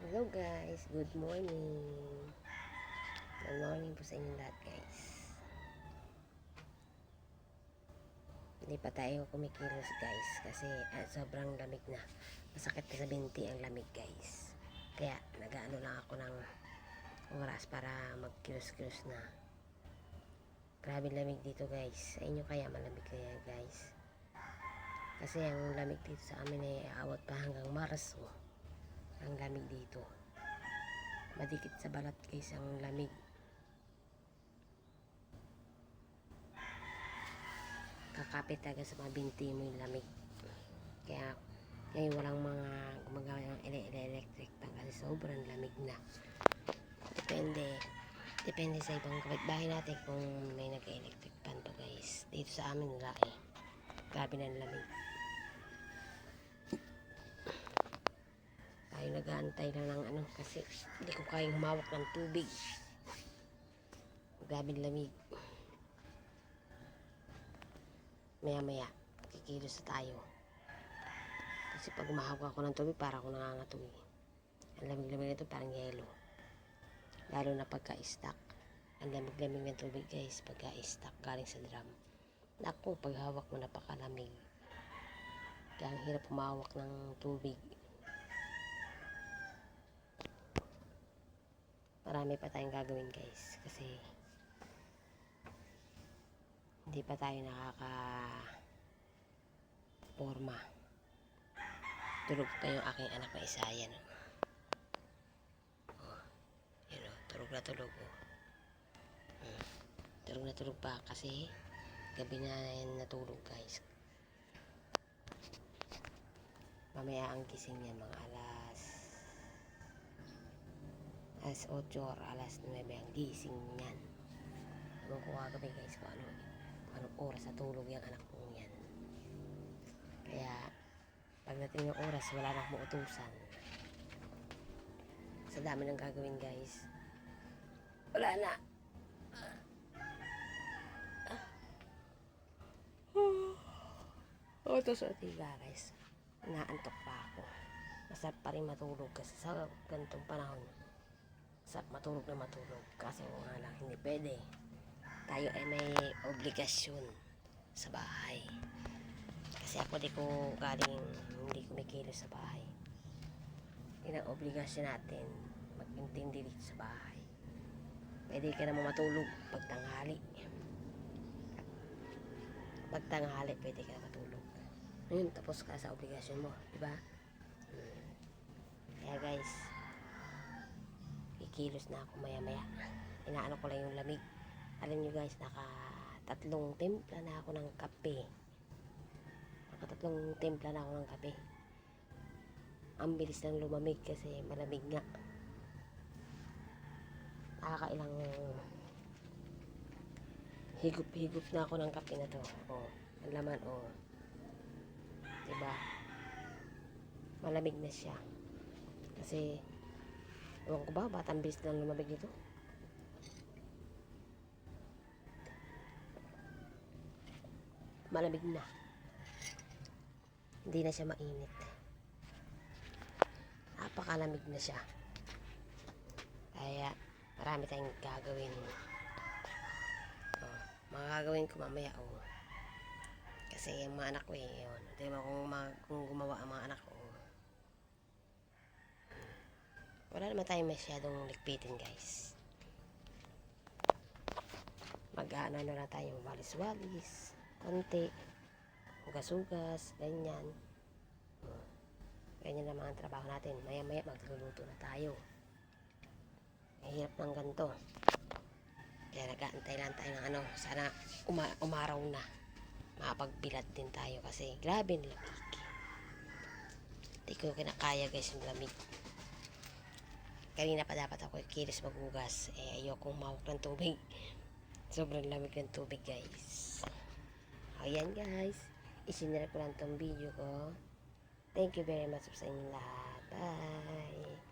Hello guys, good morning. Good morning po sa inyong lahat guys. Hindi pa tayo kumikilos guys kasi sobrang lamig na. Masakit na sa binti ang lamig guys. Kaya nag-ano lang ako ng oras para magkilos-kilos na. Grabe lamig dito guys. Sa inyo kaya malamig kaya guys? Kasi ang lamig dito sa amin ay aabot pa hanggang Marso. Ang lamig dito. Madikit sa balat guys ang lamig. Kakapit talaga sa mga binti mo yung lamig. Kaya ngayon walang mga gumagawa ng electric fan kasi sobrang lamig na. Depende sa ibang kapitbahay natin kung may nag-electric fan pa guys. Dito sa amin wala eh. Grabe na lamig. Tayo nag-aantay lang ng ano kasi hindi ko kayang humawak ng tubig. Grabe lamig. Maya kikilos na tayo. Kasi pag humahawak ako ng tubig para ako nangangatuloy. Ang lamig-lamig nito parang yelo. Lalo na pagka-stack. Ang lamig-lamig ng tubig guys pagka-stack galing sa drum. Naku, pag hawak mo napakalamig. Kaya ang hirap humawak ng tubig. Marami pa tayong gagawin guys kasi hindi pa tayo nakaka-forma. Tulog pa yung aking anak na isa yan. Oh, yun o, tulog na tulog o. Tulog na tulog pa kasi gabi na yan natulog guys. Mamaya ang gising niya mga alas 8 or alas 9 ang gising niyan. Ewan ko kagabi guys kung anong oras na tulog yung anak kong yan. Kaya pagdating ng oras wala na akong utusan. Sa dami ng gagawin guys. Wala na. Utos o tiga guys. Inaantok pa ako. Masarap pa rin matulog kasi sa ganitong panahon. Masarap matulog na matulog. Kasi nga lang hindi pwede. Tayo ay may obligasyon sa bahay. Kasi ako hindi kumikilos sa bahay. Yun ang obligasyon natin. Mag-intindi dito sa bahay. Pwede ka naman matulog pagtanghali. Pagtanghali pwede ka na matulog. Ngayon tapos ka sa obligasyon mo. Diba? Kaya guys, kikilos na ako maya. Inaano ko lang yung lamig. Alam nyo guys, naka-3 timpla na ako ng kape. Naka-3 timpla na ako ng kape. Ang bilis lang lumamig kasi malamig nga. Nakakailang higup na ako ng kape na to. Oh, ang laman oh. Diba? Malamig na siya. Kasi ewan ko ba, batang bilis lang lumamig dito. Malamig na. Hindi na siya mainit. Napakalamig na siya. Kaya marami tayong gagawin. Oh, mga gagawin ko mamaya oh. Kasi yung mga anak ko eh, yun. Di ba kung gumawa ang mga anak ko. Wala naman tayong masyadong ligpitin guys. Mag-ano na lang tayo, walis-walis, konti, hugas-hugas, ganyan. Ganyan na mga trabaho natin. Maya magluluto na tayo. Mahirap ng ganito. Kaya nag-aantay lang tayo ng ano. Sana umaraw na. Makapagbilad din tayo kasi grabe ang lamig. Hindi ko kinakaya guys yung lamig. Kanina pa dapat ako kilos maghugas. Ayokong mahawak ng tubig. Sobrang lamig ng tubig guys. Ayan guys. Isinare ko lang tong video ko. Thank you very much sa inyong lahat. Bye!